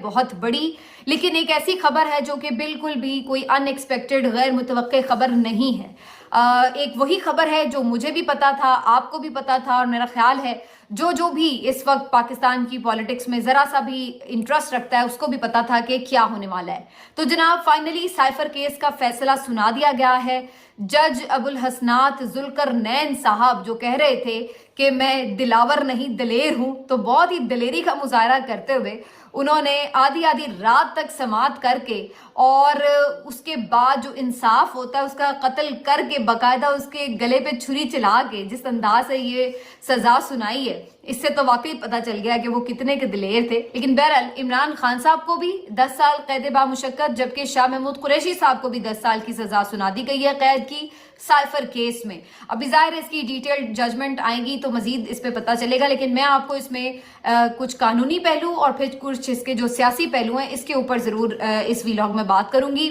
बहुत बड़ी, लेकिन एक ऐसी खबर है जो कि बिल्कुल भी कोई अनएक्सपेक्टेड गैर मुतवक्के खबर नहीं है। एक वही खबर है जो मुझे भी पता था, आपको भी पता था, और मेरा ख्याल है जो भी इस वक्त पाकिस्तान की पॉलिटिक्स में ज़रा सा भी इंटरेस्ट रखता है उसको भी पता था कि क्या होने वाला है। तो जनाब फाइनली साइफर केस का फैसला सुना दिया गया है। जज अबुल हसनात जुल्करनैन साहब जो कह रहे थे कि मैं दिलावर नहीं दलेर हूं, तो बहुत ही दलेरी का मुजाहरा करते हुए उन्होंने आधी आधी रात तक समाअत करके और उसके बाद जो इंसाफ होता है उसका कत्ल करके बाकायदा उसके गले पे छुरी चला के जिस अंदाज से ये सजा सुनाई है, इससे तो वाकई पता चल गया कि वो कितने के दिलेर थे। लेकिन बहरहाल इमरान खान साहब को भी 10 साल कैद बामुशक्कत, जबकि शाह महमूद कुरैशी साहब को भी 10 साल की सजा सुना दी गई है कैद की साइफर केस में। अभी जाहिर है इसकी डिटेल्ड जजमेंट आएगी तो मजीद इस पे पता चलेगा, लेकिन मैं आपको इसमें कुछ कानूनी पहलू और फिर कुछ इसके जो सियासी पहलू हैं इसके ऊपर जरूर इस व्लॉग में बात करूंगी।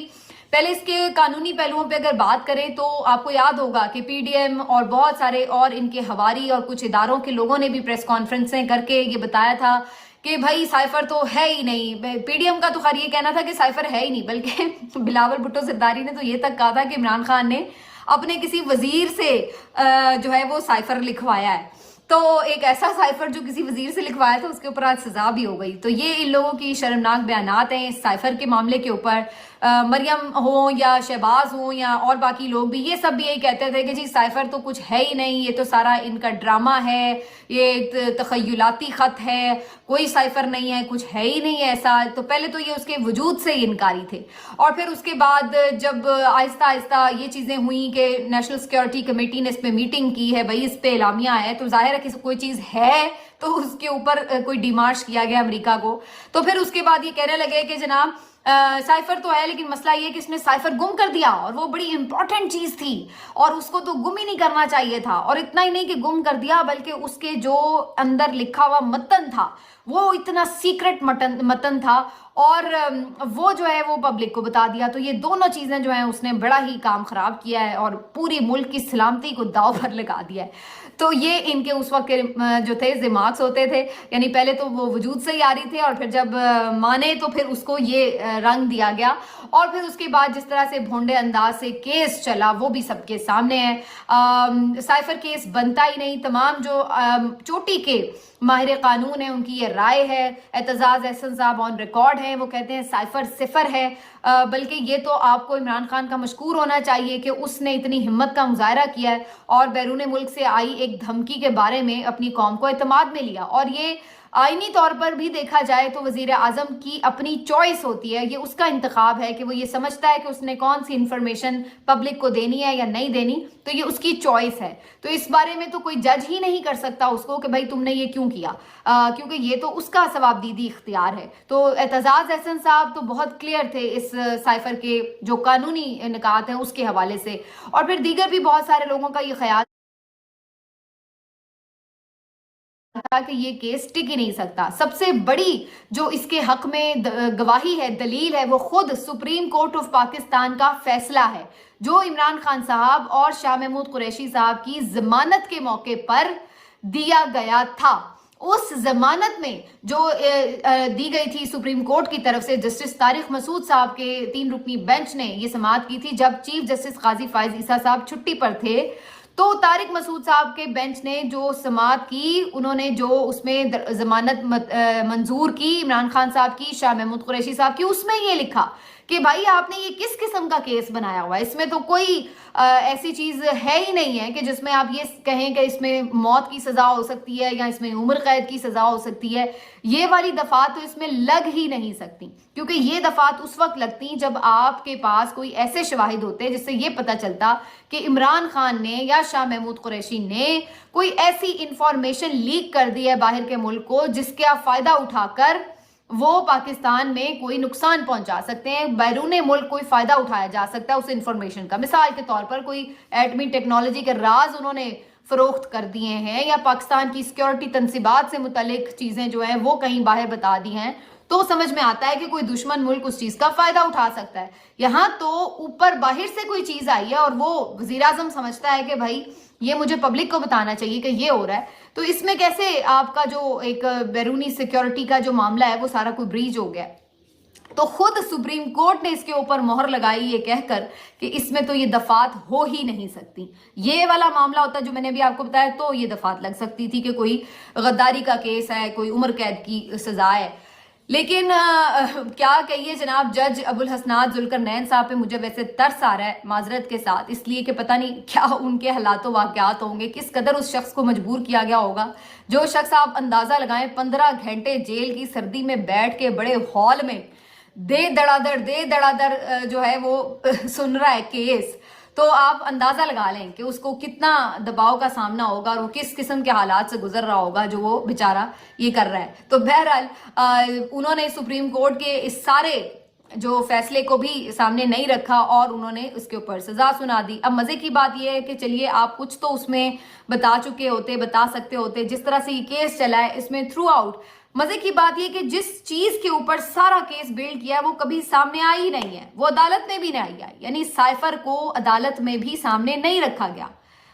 पहले इसके कानूनी पहलुओं पे अगर बात करें तो आपको याद होगा कि पीडीएम और बहुत सारे और इनके हवारी और कुछ इदारों के लोगों ने भी प्रेस कॉन्फ्रेंसें करके ये बताया था कि भाई साइफर तो है ही नहीं। पीडीएम का तो खैर ये कहना था कि साइफर है ही नहीं, बल्कि बिलावल भुट्टो जरदारी ने तो ये तक कहा था कि इमरान खान ने अपने किसी वजीर से जो है वो साइफर लिखवाया है। तो एक ऐसा साइफर जो किसी वजीर से लिखवाया था उसके ऊपर आज सजा भी हो गई। तो ये इन लोगों की शर्मनाक बयानात हैं इस साइफर के मामले के ऊपर। मरियम हो या शहबाज हो या और बाकी लोग भी, ये सब भी यही कहते थे कि जी साइफर तो कुछ है ही नहीं, ये तो सारा इनका ड्रामा है, ये तखयलाती खत है, कोई साइफर नहीं है, कुछ है ही नहीं ऐसा। तो पहले तो ये उसके वजूद से ही इनकारी थे, और फिर उसके बाद जब आहिस्ता आहिस्ता ये चीजें हुई कि नेशनल सिक्योरिटी कमेटी ने इस पे मीटिंग की है, भाई इस पे एलामिया है, तो जाहिर है कि कोई चीज है तो उसके ऊपर कोई डिमार्श किया गया अमेरिका को। तो फिर उसके बाद ये कहने लगे कि जनाब साइफर तो है लेकिन मसला ये कि इसने साइफर गुम कर दिया, और वो बड़ी इंपॉर्टेंट चीज थी और उसको तो गुम ही नहीं करना चाहिए था। और इतना ही नहीं कि गुम कर दिया, बल्कि उसके जो अंदर लिखा हुआ मतन था वो इतना सीक्रेट मतन था और वो जो है वो पब्लिक को बता दिया। तो ये दोनों चीजें जो हैं उसने बड़ा ही काम खराब किया है और पूरी मुल्क की सलामती को दाव पर लगा दिया है। तो ये इनके उस वक्त के जो थे दिमाग होते थे, यानी पहले तो वो वजूद से ही आ रही थे और फिर जब माने तो फिर उसको ये रंग दिया गया। और फिर उसके बाद जिस तरह से भोंडे अंदाज से केस चला वो भी सबके सामने है। साइफर केस बनता ही नहीं। तमाम जो चोटी के माहिर कानून है उनकी ये राय है। एतजाज एहसन साहब ऑन रिकॉर्ड है, वो कहते हैं साइफर सिफर है। बल्कि ये तो आपको इमरान खान का मशकूर होना चाहिए कि उसने इतनी हिम्मत का मुजाहरा किया है और बैरून मुल्क से आई एक धमकी के बारे में अपनी कौम को एतमाद में लिया। और ये आईनी तौर पर भी देखा जाए तो वजीर आजम की अपनी चॉइस होती है, ये उसका इंतखाब है कि वो ये समझता है कि उसने कौन सी इंफॉर्मेशन पब्लिक को देनी है या नहीं देनी, तो ये उसकी चॉइस है। तो इस बारे में तो कोई जज ही नहीं कर सकता उसको कि भाई तुमने ये क्यों किया, क्योंकि ये तो उसका सवाबदीदी इख्तियार है। तो एतजाज एहसन साहब तो बहुत क्लियर थे इस साइफर के जो कानूनी निकात हैं उसके हवाले से, और फिर दीगर भी बहुत सारे लोगों का ये ख्याल था कि ये केस टिक ही नहीं सकता। सबसे बड़ी जो इसके हक में गवाही है, दलील है, वो खुद सुप्रीम कोर्ट ऑफ पाकिस्तान का फैसला है जो इमरान खान साहब और शाह महमूद कुरैशी साहब की जमानत के मौके पर दिया गया था। उस जमानत में जो दी गई थी सुप्रीम कोर्ट की तरफ से, जस्टिस तारिक मसूद साहब के 3 रुकनी बेंच ने ये समाअत की थी जब चीफ जस्टिस काजी फाइज ईसा साहब छुट्टी पर थे। तो तारिक मसूद साहब के बेंच ने जो समाअत की, उन्होंने जो उसमें जमानत मंजूर की इमरान खान साहब की, शाह महमूद कुरैशी साहब की, उसमें ये लिखा कि भाई आपने ये किस किस्म का केस बनाया हुआ है, इसमें तो कोई ऐसी चीज है ही नहीं है कि जिसमें आप ये कहें कि इसमें मौत की सजा हो सकती है या इसमें उम्र कैद की सजा हो सकती है। ये वाली दफात तो इसमें लग ही नहीं सकती, क्योंकि ये दफात उस वक्त लगती जब आपके पास कोई ऐसे शवाहिद होते जिससे ये पता चलता कि इमरान खान ने या शाह महमूद कुरैशी ने कोई ऐसी इंफॉर्मेशन लीक कर दी है बाहर के मुल्क को जिसका फायदा उठाकर वो पाकिस्तान में कोई नुकसान पहुंचा सकते हैं, बैरूने मुल्क कोई फायदा उठाया जा सकता है उस इंफॉर्मेशन का। मिसाल के तौर पर कोई एटमी टेक्नोलॉजी के राज उन्होंने फरोख्त कर दिए हैं या पाकिस्तान की सिक्योरिटी तनसीबात से मुतल्लिक चीजें जो हैं वो कहीं बाहर बता दी हैं, तो समझ में आता है कि कोई दुश्मन मुल्क उस चीज का फायदा उठा सकता है। यहाँ तो ऊपर बाहर से कोई चीज आई है और वो वजीर आजम समझता है कि भाई ये मुझे पब्लिक को बताना चाहिए कि ये हो रहा है। तो इसमें कैसे आपका जो एक बैरूनी सिक्योरिटी का जो मामला है वो सारा कोई ब्रीच हो गया। تو خود سپریم کورٹ نے اس کے اوپر مہر لگائی یہ کہہ کر کہ اس میں تو یہ دفعات ہو ہی نہیں سکتی. یہ والا معاملہ ہوتا جو میں نے ابھی آپ کو بتایا تو یہ دفعات لگ سکتی تھی کہ کوئی غداری کا کیس ہے, کوئی عمر قید کی سزا ہے. لیکن کیا کہیے جناب جج ابوالحسنات ذوالقرنین صاحب پہ مجھے ویسے ترس آ رہا ہے معذرت کے ساتھ, اس لیے کہ پتہ نہیں کیا ان کے حالات و واقعات ہوں گے, کس قدر اس شخص کو مجبور کیا گیا ہوگا. جو شخص آپ اندازہ لگائیں 15 گھنٹے جیل کی سردی میں بیٹھ کے بڑے ہال میں دے دڑا در جو ہے وہ سن رہا ہے کیس, تو آپ اندازہ لگا لیں کہ اس کو کتنا دباؤ کا سامنا ہوگا اور وہ کس قسم کے حالات سے گزر رہا ہوگا جو وہ بیچارہ یہ کر رہا ہے. تو بہرحال انہوں نے سپریم کورٹ کے اس سارے جو فیصلے کو بھی سامنے نہیں رکھا اور انہوں نے اس کے اوپر سزا سنا دی. اب مزے کی بات یہ ہے کہ چلیے آپ کچھ تو اس میں بتا سکتے ہوتے جس طرح سے یہ کیس چلا ہے اس میں تھرو آؤٹ. مزے کی بات یہ کہ جس چیز کے اوپر سارا کیس بلڈ کیا ہے وہ کبھی سامنے آئی نہیں ہے, وہ عدالت میں بھی نہیں آئی, یعنی سائفر کو عدالت میں بھی سامنے نہیں رکھا گیا.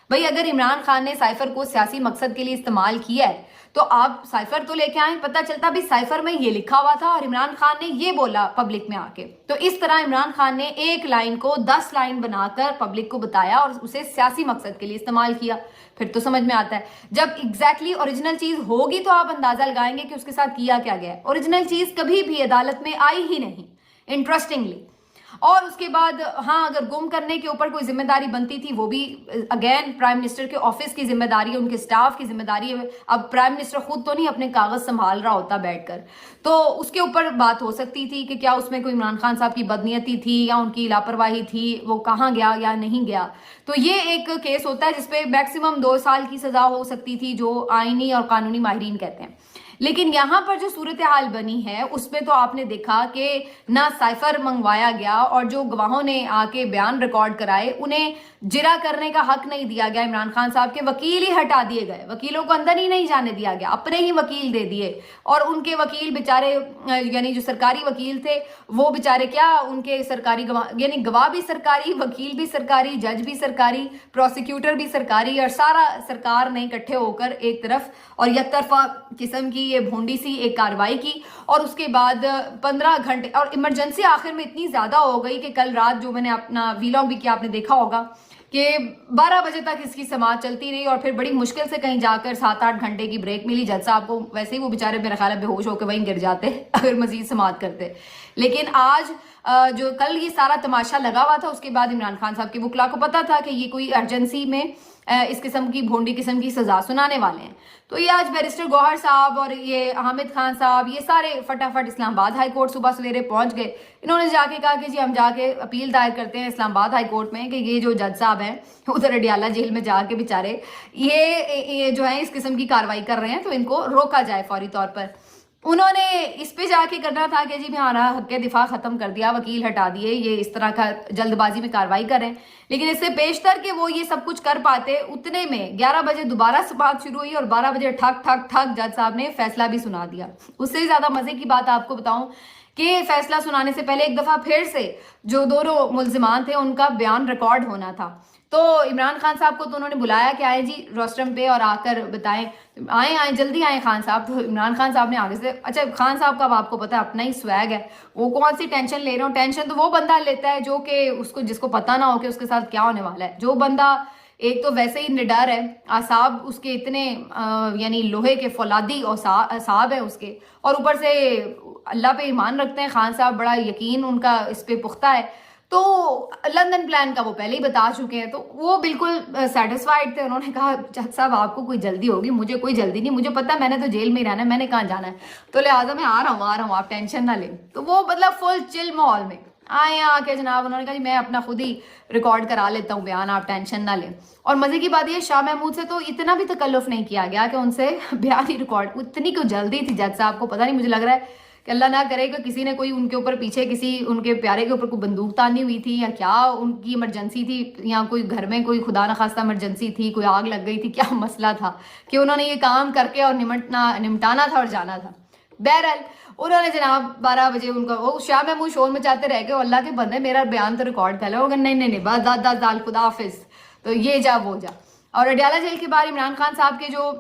بھئی اگر عمران خان نے سائفر کو سیاسی مقصد کے لیے استعمال کیا ہے تو آپ سائفر تو لے کے آئیں, پتہ چلتا بھی سائفر میں یہ لکھا ہوا تھا اور عمران خان نے یہ بولا پبلک میں آ کے. تو اس طرح عمران خان نے ایک لائن کو 10 لائن بنا کر پبلک کو بتایا اور اسے سیاسی مقصد کے لیے استعمال کیا. پھر تو سمجھ میں آتا ہے جب ایگزیکٹلی اوریجنل چیز ہوگی تو آپ اندازہ لگائیں گے کہ اس کے ساتھ کیا کیا گیا ہے. اوریجنل چیز کبھی بھی عدالت میں آئی ہی نہیں انٹرسٹنگلی. اور اس کے بعد ہاں اگر گم کرنے کے اوپر کوئی ذمہ داری بنتی تھی وہ بھی اگین پرائم منسٹر کے آفس کی ذمہ داری ہے, ان کے سٹاف کی ذمہ داری ہے. اب پرائم منسٹر خود تو نہیں اپنے کاغذ سنبھال رہا ہوتا بیٹھ کر, تو اس کے اوپر بات ہو سکتی تھی کہ کیا اس میں کوئی عمران خان صاحب کی بدنیتی تھی یا ان کی لاپرواہی تھی, وہ کہاں گیا یا نہیں گیا. تو یہ ایک کیس ہوتا ہے جس پہ میکسیمم 2 سال کی سزا ہو سکتی تھی جو آئینی اور قانونی ماہرین کہتے ہیں. لیکن یہاں پر جو صورتحال بنی ہے اس میں تو آپ نے دیکھا کہ نہ سائفر منگوایا گیا اور جو گواہوں نے آ کے بیان ریکارڈ کرائے انہیں جرا کرنے کا حق نہیں دیا گیا. عمران خان صاحب کے وکیل ہی ہٹا دیے گئے, وکیلوں کو اندر ہی نہیں جانے دیا گیا, اپنے ہی وکیل دے دیے. اور ان کے وکیل بیچارے یعنی جو سرکاری وکیل تھے وہ بیچارے کیا ان کے سرکاری یعنی گواہ بھی سرکاری, وکیل بھی سرکاری, جج بھی سرکاری, پروسیکیوٹر بھی سرکاری, اور سارا سرکار نے اکٹھے ہو کر ایک طرف اور یک طرفہ قسم کی یہ بھونڈی سی ایک کاروائی کی. اور اس کے بعد 15 گھنٹے اور ایمرجنسی آخر میں اتنی زیادہ ہو گئی کہ کل رات جو میں نے اپنا ویلاگ بھی کیا آپ نے دیکھا ہوگا کہ 12 بجے تک اس کی سماعت چلتی رہی اور پھر بڑی مشکل سے کہیں جا کر 7-8 گھنٹے کی بریک ملی. جج صاحب کو ویسے ہی وہ بیچارے میرا خیال ہے بے ہوش ہو کے وہیں گر جاتے اگر مزید سماعت کرتے. لیکن آج جو کل یہ سارا تماشا لگا ہوا تھا اس کے بعد عمران خان صاحب کے وکلا کو پتا تھا کہ یہ کوئی ارجنسی میں اس قسم کی بھونڈی قسم کی سزا سنانے والے ہیں. تو یہ آج بیرسٹر گوہر صاحب اور یہ حامد خان صاحب یہ سارے فٹافٹ اسلام آباد ہائی کورٹ صبح سویرے پہنچ گئے. انہوں نے جا کے کہا کہ جی ہم جا کے اپیل دائر کرتے ہیں اسلام آباد ہائی کورٹ میں کہ یہ جو جج صاحب ہیں ادھر اڈیالہ جیل میں جا کے بیچارے یہ جو ہے اس قسم کی کاروائی کر رہے ہیں تو ان کو روکا جائے فوری طور پر. انہوں نے اس پہ جا کے کرنا تھا کہ جی ہمارا حق دفاع ختم کر دیا, وکیل ہٹا دیے, یہ اس طرح کا جلد بازی میں کاروائی کریں. لیکن اس سے بیشتر کہ وہ یہ سب کچھ کر پاتے اتنے میں 11 بجے دوبارہ سماعت شروع ہوئی اور 12 بجے ٹھک ٹھک ٹھک جج صاحب نے فیصلہ بھی سنا دیا. اس سے زیادہ مزے کی بات آپ کو بتاؤں کہ فیصلہ سنانے سے پہلے ایک دفعہ پھر سے جو دونوں ملزمان تھے ان کا بیان ریکارڈ ہونا تھا. تو عمران خان صاحب کو تو انہوں نے بلایا کہ آئیں جی روسٹرم پہ اور آ کر بتائیں, آئیں جلدی آئیں خان صاحب. تو عمران خان صاحب نے آگے سے اچھا خان صاحب کا آپ کو پتا ہے اپنا ہی سویگ ہے, وہ کون سی ٹینشن لے رہے ہوں, ٹینشن تو وہ بندہ لیتا ہے جو کہ اس کو جس کو پتا نہ ہو کہ اس کے ساتھ کیا ہونے والا ہے. جو بندہ ایک تو ویسے ہی نڈر ہے, اعصاب اس کے اتنے یعنی لوہے کے فولادی اعصاب ہیں اس کے, اور اوپر سے اللہ پہ ایمان رکھتے ہیں خان صاحب, بڑا یقین ان کا اس پہ پختہ ہے. تو لندن پلان کا وہ پہلے ہی بتا چکے ہیں, تو وہ بالکل سیٹسفائیڈ تھے. انہوں نے کہا جج صاحب آپ کو کوئی جلدی ہوگی, مجھے کوئی جلدی نہیں, مجھے پتا میں نے تو جیل میں ہی رہنا ہے, میں نے کہاں جانا ہے, تو لہٰذا میں آ رہا ہوں آپ ٹینشن نہ لیں. تو وہ مطلب فل چل ماحول میں آئے آ کے جناب انہوں نے کہا جی میں اپنا خود ہی ریکارڈ کرا لیتا ہوں بیان, آپ ٹینشن نہ لیں. اور مزے کی بات یہ شاہ محمود سے تو اتنا بھی تکلف نہیں کیا گیا کہ ان سے بیان ہی ریکارڈ, اتنی کیوں جلدی تھی جج صاحب کو پتہ نہیں. مجھے لگ رہا ہے کہ اللہ نہ کرے کہ کسی نے کوئی ان کے اوپر پیچھے کسی ان کے پیارے کے اوپر کوئی بندوق تانی ہوئی تھی یا کیا ان کی ایمرجنسی تھی, یا کوئی گھر میں کوئی خدا نخواستہ ایمرجنسی تھی, کوئی آگ لگ گئی تھی, کیا مسئلہ تھا کہ انہوں نے یہ کام کر کے اور نمٹانا تھا اور جانا تھا. بہرحال انہوں نے جناب 12 بجے ان کا وہ شاہ محمود شور میں چاہتے رہ گئے, اللہ کے بندے میرا بیان تو ریکارڈ کر لو. نہیں بس دال خدا حافظ, تو یہ جا وہ جا. اور اڈیالہ جیل کے باہر عمران خان صاحب کے جو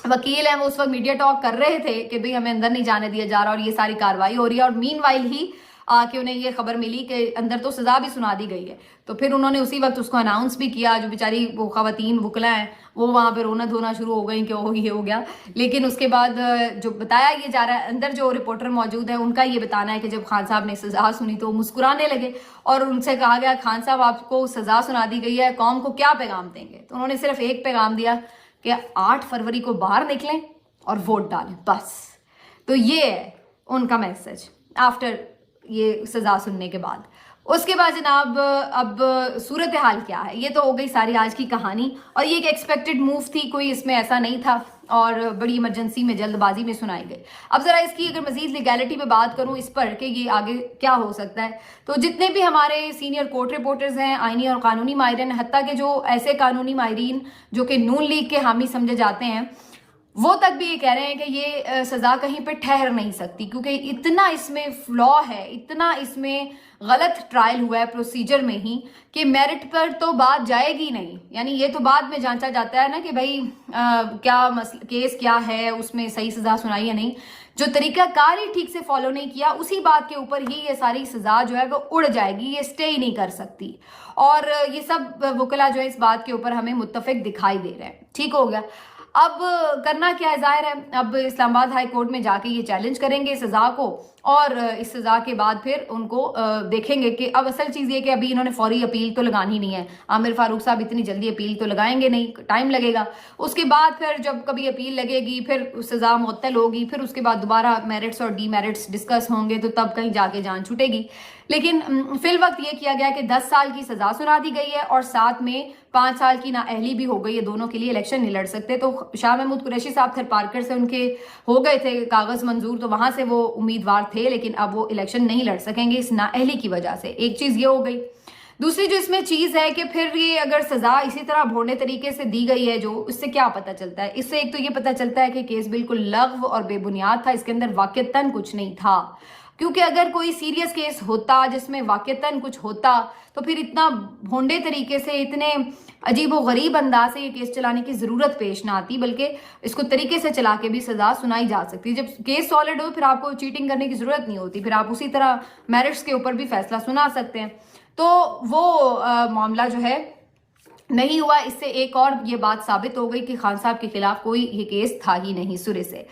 वकील हैं वो उस वक्त मीडिया टॉक कर रहे थे कि भाई हमें अंदर नहीं जाने दिया जा रहा और ये सारी कार्रवाई हो रही है, और मीनवाइल ही कि उन्हें ये खबर मिली कि अंदर तो सज़ा भी सुना दी गई है। तो फिर उन्होंने उसी वक्त उसको अनाउंस भी किया। जो बेचारी वो ख़वातीन वकला हैं वो वहाँ पे रोना धोना शुरू हो गई कि ओ ये हो गया। लेकिन उसके बाद जो बताया ये जा रहा है, अंदर जो रिपोर्टर मौजूद है उनका ये बताना है कि जब खान साहब ने सज़ा सुनी तो मुस्कुराने लगे और उनसे कहा गया खान साहब आपको सज़ा सुना दी गई है, कौम को क्या पैगाम देंगे? तो उन्होंने सिर्फ एक पैगाम दिया कि 8 फरवरी को बाहर निकलें और वोट डालें, बस। तो ये है उनका मैसेज आफ्टर ये सज़ा सुनने के बाद। उसके बाद जनाब अब सूरत हाल क्या है, ये तो हो गई सारी आज की कहानी, और ये एक एक्सपेक्टेड मूव थी, कोई इसमें ऐसा नहीं था और बड़ी इमरजेंसी में जल्दबाजी में सुनाई गई। अब ज़रा इसकी अगर मज़ीद लीगैलिटी पे बात करूँ इस पर कि ये आगे क्या हो सकता है, तो जितने भी हमारे सीनियर कोर्ट रिपोर्टर्स हैं, आइनी और कानूनी माहिरीन, हत्ता के जो ऐसे कानूनी माहिरीन जो कि नून लीग के हामी समझे जाते हैं, वो तक भी ये कह रहे हैं कि ये सज़ा कहीं पे ठहर नहीं सकती, क्योंकि इतना इसमें फ्लॉ है, इतना इसमें गलत ट्रायल हुआ है प्रोसीजर में ही कि मेरिट पर तो बात जाएगी नहीं। यानी ये तो बाद में जांचा जाता है ना कि भाई क्या केस क्या है, उसमें सही सज़ा सुनाई या नहीं। जो तरीकाकार ही ठीक से फॉलो नहीं किया, उसी बात के ऊपर ही ये सारी सज़ा जो है वो उड़ जाएगी, ये स्टे ही नहीं कर सकती। और ये सब वकला जो है इस बात के ऊपर हमें मुत्तफिक दिखाई दे रहे हैं। ठीक हो गया। अब करना क्या है, जाहिर है अब इस्लामाबाद हाई कोर्ट में जाके ये चैलेंज करेंगे सज़ा को, और इस सज़ा के बाद फिर उनको देखेंगे कि अब असल चीज़ ये कि अभी इन्होंने फौरी अपील तो लगानी नहीं है। आमिर फारूक साहब इतनी जल्दी अपील तो लगाएंगे नहीं, टाइम लगेगा। उसके बाद फिर जब कभी अपील लगेगी, फिर सज़ा मुअत्तल होगी, फिर उसके बाद दोबारा मेरिट्स और डीमेरिट्स डिस्कस होंगे, तो तब कहीं जाके जान छूटेगी। लेकिन फिल वक्त ये किया गया कि 10 साल की सज़ा सुना दी गई है और साथ में 5 साल की नाअहली भी हो गई है, दोनों के लिए इलेक्शन नहीं लड़ सकते। तो शाह महमूद कुरैशी साहब थर पार्कर से उनके हो गए थे कागज़ मंजूर, तो वहाँ से वो उम्मीदवार थे, लेकिन अब वो इलेक्शन नहीं लड़ सकेंगे इस नाअहली की वजह से। एक चीज़ ये हो गई। दूसरी जो इसमें चीज़ है कि फिर ये अगर सज़ा इसी तरह भोंडे तरीके से दी गई है, जो इससे क्या पता चलता है? इससे एक तो ये पता चलता है कि केस बिल्कुल लग़्व और बेबुनियाद था, इसके अंदर वाक़ियतन कुछ नहीं था। क्योंकि अगर कोई सीरियस केस होता जिसमें वाक़ियतन कुछ होता, तो फिर इतना भोंडे तरीके से, इतने अजीब व गरीब अंदाज से ये केस चलाने की ज़रूरत पेश ना आती, बल्कि इसको तरीके से चला के भी सज़ा सुनाई जा सकती। जब केस सॉलिड हो फिर आपको चीटिंग करने की ज़रूरत नहीं होती, फिर आप उसी तरह मेरिट्स के ऊपर भी फैसला सुना सकते हैं। तो वो मामला जो है नहीं हुआ। इससे एक और ये बात साबित हो गई कि खान साहब के खिलाफ कोई ये केस था ही नहीं सुरे से।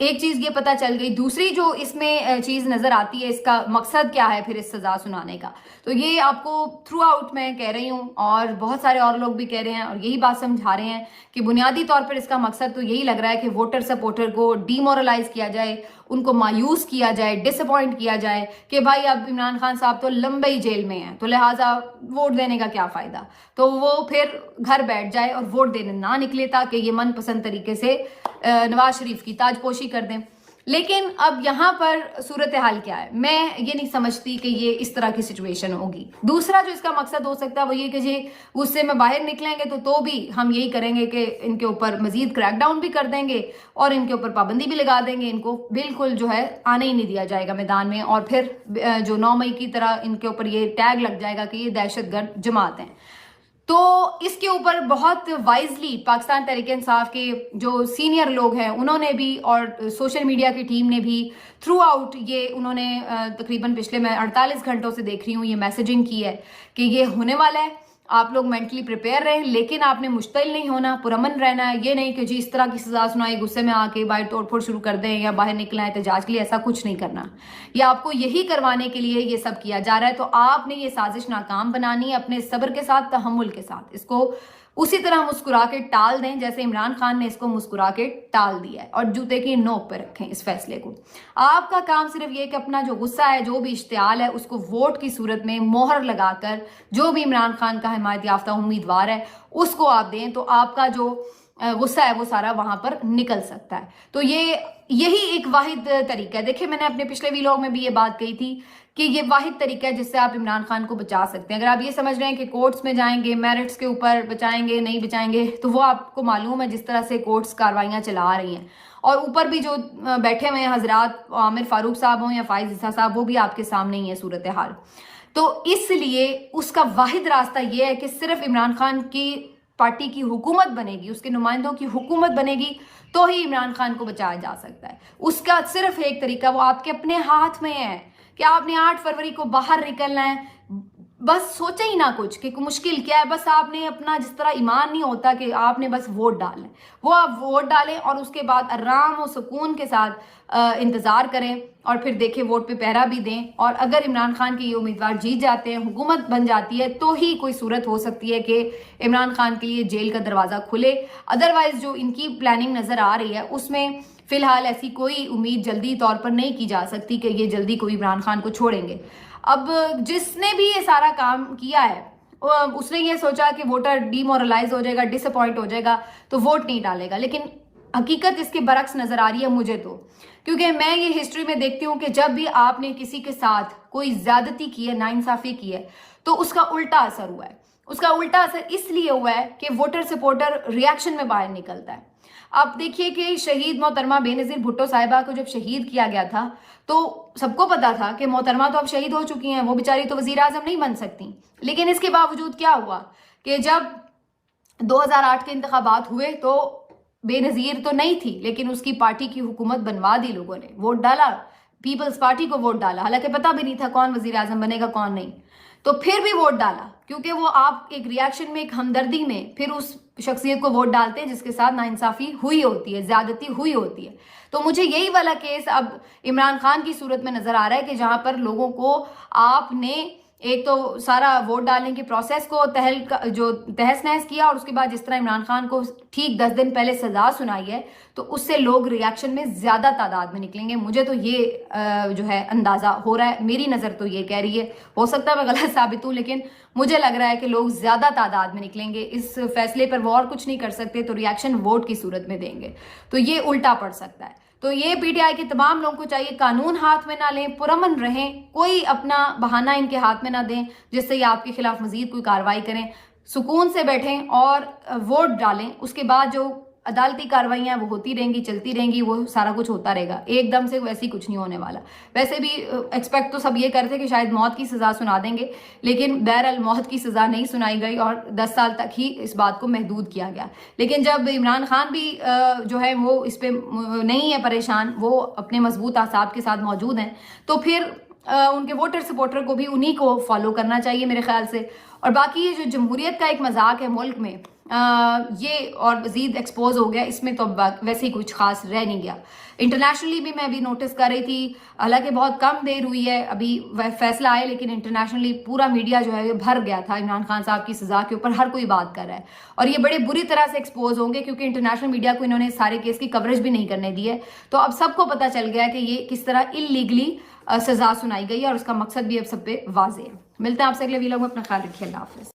एक चीज़ ये पता चल गई। दूसरी जो इसमें चीज़ नज़र आती है, इसका मकसद क्या है फिर इस सज़ा सुनाने का, तो ये आपको थ्रू आउट मैं कह रही हूँ और बहुत सारे और लोग भी कह रहे हैं और यही बात समझा रहे हैं कि बुनियादी तौर पर इसका मकसद तो यही लग रहा है कि वोटर सपोर्टर को डीमोरलाइज किया जाए, उनको मायूस किया जाए, डिसअपॉइंट किया जाए कि भाई अब इमरान खान साहब तो लंबे ही जेल में हैं, तो लिहाजा वोट देने का क्या फ़ायदा। तो वो फिर घर बैठ जाए और वोट देने ना निकले, ताकि ये मनपसंद तरीके से नवाज शरीफ की ताजपोशी कर दें। लेकिन अब यहाँ पर सूरत हाल क्या है, मैं ये नहीं समझती कि ये इस तरह की सिचुएशन होगी। दूसरा जो इसका मकसद हो सकता है वो ये कि जी गुस्से में बाहर निकलेंगे तो भी हम यही करेंगे कि इनके ऊपर मजीद क्रैकडाउन भी कर देंगे और इनके ऊपर पाबंदी भी लगा देंगे, इनको बिल्कुल जो है आने ही नहीं दिया जाएगा मैदान में, और फिर जो 9 मई की तरह इनके ऊपर ये टैग लग जाएगा कि ये दहशतगर्द जमात हैं। तो इसके ऊपर बहुत वाइजली पाकिस्तान तहरीक-ए-इंसाफ के जो सीनियर लोग हैं उन्होंने भी, और सोशल मीडिया की टीम ने भी थ्रू आउट ये उन्होंने तकरीबन पिछले मैं 48 घंटों से देख रही हूँ ये मैसेजिंग की है कि ये होने वाला है, आप लोग मेंटली प्रिपेयर रहें, लेकिन आपने मुश्तिल नहीं होना, पुरअमन रहना है। ये नहीं कि जी इस तरह की सजा सुनाई, गुस्से में आके बाहर तोड़फोड़ शुरू कर दें या बाहर निकला है एहतजाज के लिए, ऐसा कुछ नहीं करना। ये आपको यही करवाने के लिए ये सब किया जा रहा है। तो आपने ये साजिश नाकाम बनानी है अपने सब्र के साथ, तहम्मुल के साथ। इसको उसी तरह मुस्कुरा के टाल दें जैसे इमरान खान ने इसको मुस्कुरा के टाल दिया है, और जूते की नोक पे रखें इस फैसले को। आपका काम सिर्फ ये कि अपना जो गुस्सा है, जो भी इश्तियाल है, उसको वोट की सूरत में मोहर लगाकर जो भी इमरान खान का हिमायत याफ्ता उम्मीदवार है उसको आप दें, तो आपका जो गुस्सा है वो सारा वहां पर निकल सकता है। तो यही एक वाहिद तरीका है। देखिए, मैंने अपने पिछले वीलॉग में भी ये बात कही थी कि ये वाहिद तरीका है जिससे आप इमरान खान को बचा सकते हैं। अगर आप ये समझ रहे हैं कि कोर्ट्स में जाएंगे, मेरिट्स के ऊपर बचाएंगे, नहीं बचाएंगे, तो वो आपको मालूम है जिस तरह से कोर्ट्स कार्रवाइयाँ चला रही हैं, और ऊपर भी जो बैठे हुए हैं हजरात, आमिर फारूक साहब हों या फाइज ईसा साहब, वो भी आपके सामने ही है सूरत हाल। तो इसलिए उसका वाहिद रास्ता ये है कि सिर्फ इमरान खान की پارٹی کی حکومت بنے گی, اس کے نمائندوں کی حکومت بنے گی, تو ہی عمران خان کو بچایا جا سکتا ہے. اس کا صرف ایک طریقہ, وہ آپ کے اپنے ہاتھ میں ہے کہ آپ نے 8 فروری کو باہر نکلنا ہے. بس سوچیں ہی نہ کچھ کہ مشکل کیا ہے, بس آپ نے اپنا جس طرح ایمان نہیں ہوتا کہ آپ نے بس ووٹ ڈالنا ہے, وہ آپ ووٹ ڈالیں اور اس کے بعد آرام و سکون کے ساتھ انتظار کریں اور پھر دیکھیں ووٹ پہ پہرا بھی دیں. اور اگر عمران خان کے یہ امیدوار جیت جاتے ہیں, حکومت بن جاتی ہے, تو ہی کوئی صورت ہو سکتی ہے کہ عمران خان کے لیے جیل کا دروازہ کھلے. ادروائز جو ان کی پلاننگ نظر آ رہی ہے اس میں فی الحال ایسی کوئی امید جلدی طور پر نہیں کی جا سکتی کہ یہ جلدی کوئی عمران خان کو چھوڑیں گے. اب جس نے بھی یہ سارا کام کیا ہے اس نے یہ سوچا کہ ووٹر ڈی مورلائز ہو جائے گا, ڈس اپوائنٹ ہو جائے گا تو ووٹ نہیں ڈالے گا, لیکن حقیقت اس کے برعکس نظر آ رہی ہے مجھے تو. کیونکہ میں یہ ہسٹری میں دیکھتی ہوں کہ جب بھی آپ نے کسی کے ساتھ کوئی زیادتی کی ہے, ناانصافی کی ہے, تو اس کا الٹا اثر ہوا ہے. اس کا الٹا اثر اس لیے ہوا ہے کہ ووٹر سپورٹر ریاکشن میں باہر نکلتا ہے. آپ دیکھیے کہ شہید محترمہ بے نظیر بھٹو صاحبہ کو جب شہید کیا گیا تھا تو سب کو پتا تھا کہ محترمہ تو اب شہید ہو چکی ہیں, وہ بیچاری تو وزیر اعظم نہیں بن سکتی. لیکن اس کے باوجود کیا ہوا کہ جب 2008 کے انتخابات ہوئے تو بے نظیر تو نہیں تھی, لیکن اس کی پارٹی کی حکومت بنوا دی لوگوں نے, ووٹ ڈالا, پیپلز پارٹی کو ووٹ ڈالا, حالانکہ پتہ بھی نہیں تھا کون وزیر اعظم بنے گا کون نہیں, تو پھر بھی ووٹ ڈالا کیونکہ وہ آپ ایک ریاکشن میں, ایک ہمدردی میں پھر اس شخصیت کو ووٹ ڈالتے ہیں جس کے ساتھ ناانصافی ہوئی ہوتی ہے, زیادتی ہوئی ہوتی ہے. تو مجھے یہی والا کیس اب عمران خان کی صورت میں نظر آ رہا ہے کہ جہاں پر لوگوں کو آپ نے ایک تو سارا ووٹ ڈالنے کے پروسیس کو تہس نہس کیا, اور اس کے بعد جس طرح عمران خان کو ٹھیک 10 دن پہلے سزا سنائی ہے, تو اس سے لوگ ریاکشن میں زیادہ تعداد میں نکلیں گے. مجھے تو یہ جو ہے اندازہ ہو رہا ہے, میری نظر تو یہ کہہ رہی ہے, ہو سکتا ہے میں غلط ثابت ہوں, لیکن مجھے لگ رہا ہے کہ لوگ زیادہ تعداد میں نکلیں گے. اس فیصلے پر وہ اور کچھ نہیں کر سکتے تو ریاکشن ووٹ کی صورت میں دیں گے, تو یہ الٹا پڑ سکتا ہے. تو یہ پی ٹی آئی کے تمام لوگوں کو چاہیے قانون ہاتھ میں نہ لیں, پرامن رہیں, کوئی اپنا بہانہ ان کے ہاتھ میں نہ دیں جس سے یہ آپ کے خلاف مزید کوئی کارروائی کریں. سکون سے بیٹھیں اور ووٹ ڈالیں. اس کے بعد جو عدالتی کارروائیاں وہ ہوتی رہیں گی, چلتی رہیں گی, وہ سارا کچھ ہوتا رہے گا. ایک دم سے ویسے ہی کچھ نہیں ہونے والا. ویسے بھی ایکسپیکٹ تو سب یہ کرتے کہ شاید موت کی سزا سنا دیں گے, لیکن بہرحال موت کی سزا نہیں سنائی گئی اور 10 سال تک ہی اس بات کو محدود کیا گیا. لیکن جب عمران خان بھی جو ہے وہ اس پہ نہیں ہے پریشان, وہ اپنے مضبوط اعصاب کے ساتھ موجود ہیں, تو پھر ان کے ووٹر سپورٹر کو بھی انہی کو فالو کرنا چاہیے میرے خیال سے. اور باقی یہ جو جمہوریت کا ایک مذاق ہے ملک میں, یہ اور مزید ایکسپوز ہو گیا, اس میں تو ویسے ہی کچھ خاص رہ نہیں گیا. انٹرنیشنلی بھی میں بھی نوٹس کر رہی تھی, حالانکہ بہت کم دیر ہوئی ہے ابھی فیصلہ آئے, لیکن انٹرنیشنلی پورا میڈیا جو ہے بھر گیا تھا عمران خان صاحب کی سزا کے اوپر, ہر کوئی بات کر رہا ہے. اور یہ بڑے بری طرح سے ایکسپوز ہوں گے کیونکہ انٹرنیشنل میڈیا کو انہوں نے سارے کیس کی کوریج بھی نہیں کرنے دی ہے. تو اب سب کو پتہ چل گیا کہ یہ کس طرح انلیگلی سزا سنائی گئی ہے, اور اس کا مقصد بھی اب سب پہ واضح ہے. ملتے ہیں آپ سے اگلے ویلاگ میں, اپنا خیال رکھیے, اللہ حافظ.